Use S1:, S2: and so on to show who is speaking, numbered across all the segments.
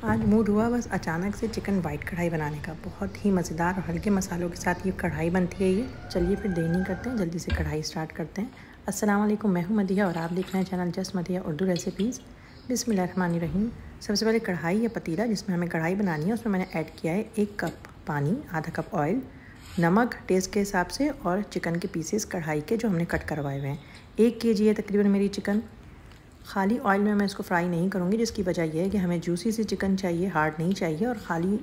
S1: आज मूड हुआ बस अचानक से चिकन वाइट कढ़ाई बनाने का। बहुत ही मज़ेदार और हल्के मसालों के साथ ये कढ़ाई बनती है। ये चलिए फिर देर नहीं करते हैं, जल्दी से कढ़ाई स्टार्ट करते हैं। अस्सलाम वालेकुम, मैं हूँ मदिया और आप देख रहे हैं चैनल जस्ट मदिया उर्दू रेसिपीज़। बिस्मिल्लाहिर्रहमानिर्रहीम। सबसे पहले कढ़ाई या पतीला जिसमें हमें कढ़ाई बनानी है, उसमें मैंने ऐड किया है 1 कप पानी, आधा कप ऑयल, नमक टेस्ट के हिसाब से और चिकन के पीसेस कढ़ाई के जो हमने कट करवाए हुए हैं। 1 kg है तकरीबन मेरी चिकन। खाली ऑयल में मैं इसको फ्राई नहीं करूँगी, जिसकी वजह यह है कि हमें जूसी सी चिकन चाहिए, हार्ड नहीं चाहिए। और ख़ाली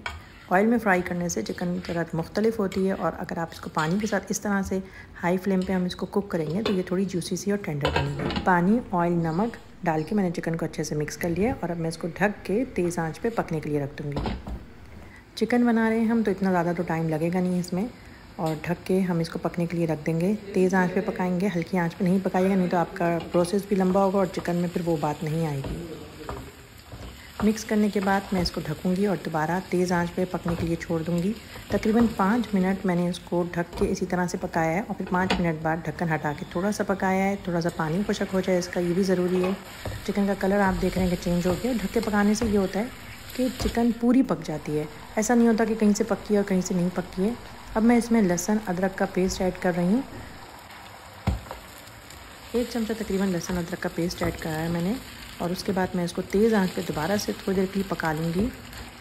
S1: ऑयल में फ्राई करने से चिकन ज़रा मुख्तलिफ होती है, और अगर आप इसको पानी के साथ इस तरह से हाई फ्लेम पे हम इसको कुक करेंगे तो ये थोड़ी जूसी सी और टेंडर बनेगी। पानी, ऑयल, नमक डाल के मैंने चिकन को अच्छे से मिक्स कर लिया और अब मैं इसको ढक के तेज़ आंच पे पकने के लिए रख दूँगी। चिकन बना रहे हैं हम तो इतना ज़्यादा तो टाइम लगेगा नहीं इसमें, और ढक के हम इसको पकने के लिए रख देंगे। तेज़ आंच पे पकाएंगे, हल्की आंच पे नहीं पकाइएगा, नहीं तो आपका प्रोसेस भी लंबा होगा और चिकन में फिर वो बात नहीं आएगी। मिक्स करने के बाद मैं इसको ढकूंगी और दोबारा तेज़ आंच पे पकने के लिए छोड़ दूंगी। तकरीबन 5 मिनट मैंने इसको ढक के इसी तरह से पकाया है और फिर 5 मिनट बाद ढक्कन हटा के थोड़ा सा पकाया है। थोड़ा सा पानी खुशक हो जाए इसका, ये भी ज़रूरी है। चिकन का कलर आप देख रहे हैं कि चेंज हो गया। ढक के पकाने से ये होता है कि चिकन पूरी पक जाती है, ऐसा नहीं होता कि कहीं से पक्की है और कहीं से नहीं पक्की है। अब मैं इसमें लहसुन अदरक का पेस्ट ऐड कर रही हूँ। 1 चमचा तकरीबन लहसुन अदरक का पेस्ट ऐड करा है मैंने, और उसके बाद मैं इसको तेज़ आंच पे दोबारा से थोड़ी देर के लिए पका लूँगी।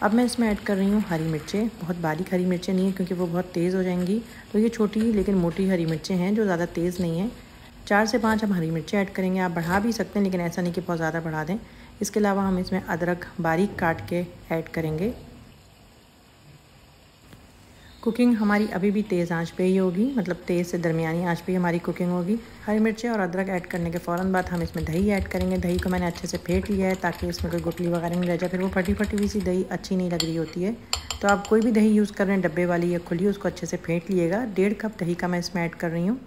S1: अब मैं इसमें ऐड कर रही हूँ हरी मिर्चें। बहुत बारीक हरी मिर्चें नहीं है क्योंकि वो बहुत तेज़ हो जाएंगी, तो ये छोटी लेकिन मोटी हरी मिर्चें हैं जो ज़्यादा तेज़ नहीं है। 4 से 5 हम हरी मिर्चें ऐड करेंगे। आप बढ़ा भी सकते हैं, लेकिन ऐसा नहीं कि बहुत ज़्यादा बढ़ा दें। इसके अलावा हम इसमें अदरक बारीक काट के ऐड करेंगे। कुकिंग हमारी अभी भी तेज़ आंच पे ही होगी, मतलब तेज़ से दरमियानी आंच पे ही हमारी कुकिंग होगी। हरी मिर्चें और अदरक ऐड करने के फ़ौरन बाद हम इसमें दही ऐड करेंगे। दही को मैंने अच्छे से फेंट लिया है ताकि इसमें कोई गुठली वगैरह नहीं रह जाए, फिर वो फटी फटी हुई सी दही अच्छी नहीं लग रही होती है। तो आप कोई भी दही यूज़ कर रहे हैं, डब्बे वाली या खुली, उसको अच्छे से फेंट लिएगा। 1.5 कप दही का मैं इसमें ऐड कर रही हूँ।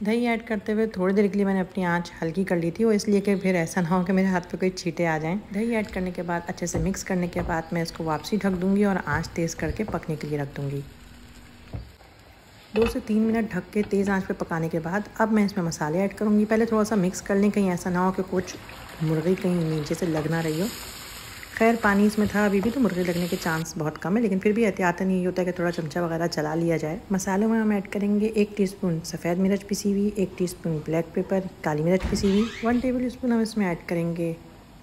S1: दही ऐड करते हुए थोड़ी देर के लिए मैंने अपनी आंच हल्की कर ली थी, वो इसलिए कि फिर ऐसा ना हो कि मेरे हाथ पे कोई छींटे आ जाएं। दही ऐड करने के बाद अच्छे से मिक्स करने के बाद मैं इसको वापसी ढक दूँगी और आंच तेज़ करके पकने के लिए रख दूँगी। 2 से 3 मिनट ढक के तेज़ आंच पे पकाने के बाद अब मैं इसमें मसाले ऐड करूँगी। पहले थोड़ा सा मिक्स कर लें, कहीं ऐसा ना हो कि कुछ मुर्गी कहीं नीचे से लग ना रही हो। खैर पानी इसमें था अभी भी, तो मुर्गी लगने के चांस बहुत कम है, लेकिन फिर भी एहतियातन ये होता है कि थोड़ा चमचा वगैरह चला लिया जाए। मसालों में हम ऐड करेंगे 1 टीस्पून सफ़ेद मिर्च पिसी हुई, 1 टीस्पून ब्लैक पेपर काली मिर्च पिसी हुई, 1 टेबल स्पून हम इसमें ऐड करेंगे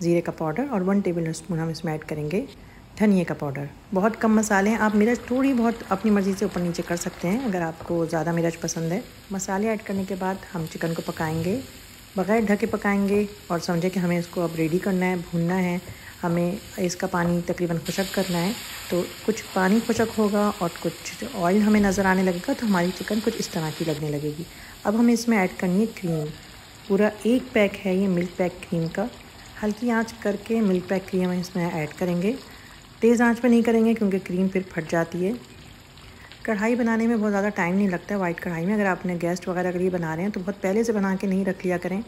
S1: ज़ीरे का पाउडर, और 1 टेबल स्पून हम इसमें ऐड करेंगे धनिए का पाउडर। बहुत कम मसाले हैं, आप मिर्च थोड़ी बहुत अपनी मर्ज़ी से ऊपर नीचे कर सकते हैं अगर आपको ज़्यादा मिर्च पसंद है। मसाले ऐड करने के बाद हम चिकन को पकाएंगे, बग़ैर ढके पकाएंगे, और समझे कि हमें इसको अब रेडी करना है, भूनना है। हमें इसका पानी तकरीबन खुशक करना है, तो कुछ पानी खुशक होगा और कुछ ऑयल हमें नज़र आने लगेगा, तो हमारी चिकन कुछ इस तरह की लगने लगेगी। अब हमें इसमें ऐड करनी है क्रीम। पूरा 1 पैक है ये मिल्क पैक क्रीम का। हल्की आँच करके मिल्क पैक क्रीम हम इसमें ऐड करेंगे। तेज़ आंच पे नहीं करेंगे क्योंकि क्रीम फिर फट जाती है। कढ़ाई बनाने में बहुत ज़्यादा टाइम नहीं लगता है वाइट कढ़ाई में। अगर आपने गेस्ट वगैरह के लिए बना रहे हैं तो बहुत पहले से बना के नहीं रख लिया करें,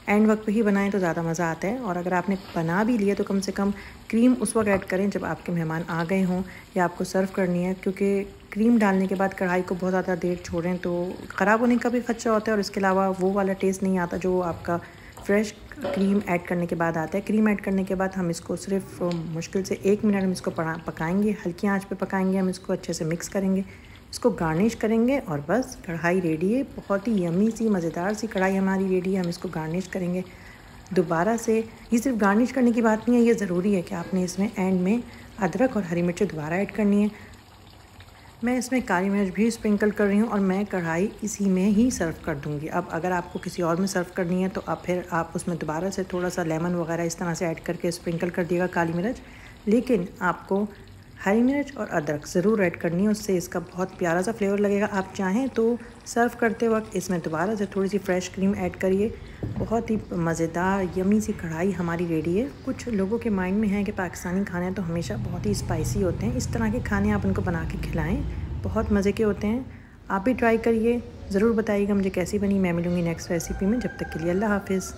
S1: एंड वक्त पे ही बनाएं तो ज़्यादा मज़ा आता है। और अगर आपने बना भी लिया तो कम से कम क्रीम उस वक्त ऐड करें जब आपके मेहमान आ गए हों या आपको सर्व करनी है, क्योंकि क्रीम डालने के बाद कढ़ाई को बहुत ज़्यादा देर छोड़ें तो ख़राब होने का भी खदशा होता है, और इसके अलावा वो वाला टेस्ट नहीं आता जो आपका फ्रेश क्रीम ऐड करने के बाद आता है। क्रीम ऐड करने के बाद हम इसको सिर्फ मुश्किल से 1 मिनट हम इसको पकाएंगे, हल्की आंच पे पकाएंगे। हम इसको अच्छे से मिक्स करेंगे, इसको गार्निश करेंगे और बस कढ़ाई रेडी है। बहुत ही यमी सी मज़ेदार सी कढ़ाई हमारी रेडी है। हम इसको गार्निश करेंगे दोबारा से। ये सिर्फ गार्निश करने की बात नहीं है, ये ज़रूरी है कि आपने इसमें एंड में अदरक और हरी मिर्च दोबारा ऐड करनी है। मैं इसमें काली मिर्च भी स्प्रिंकल कर रही हूँ और मैं कढ़ाई इसी में ही सर्व कर दूँगी। अब अगर आपको किसी और में सर्व करनी है तो आप उसमें दोबारा से थोड़ा सा लेमन वगैरह इस तरह से ऐड करके स्प्रिंकल कर दिएगा काली मिर्च, लेकिन आपको हरी मिर्च और अदरक ज़रूर ऐड करनी है, उससे इसका बहुत प्यारा सा फ्लेवर लगेगा। आप चाहें तो सर्व करते वक्त इसमें दोबारा से थोड़ी सी फ्रेश क्रीम ऐड करिए। बहुत ही मज़ेदार यमी सी कढ़ाई हमारी रेडी है। कुछ लोगों के माइंड में है कि पाकिस्तानी खाने तो हमेशा बहुत ही स्पाइसी होते हैं, इस तरह के खाने आप उनको बना के खिलाएँ, बहुत मज़े के होते हैं। आप भी ट्राई करिए, ज़रूर बताइएगा मुझे कैसी बनी। मैं मिलूँगी नेक्स्ट रेसिपी में, जब तक के लिए अल्लाह हाफ़िज़।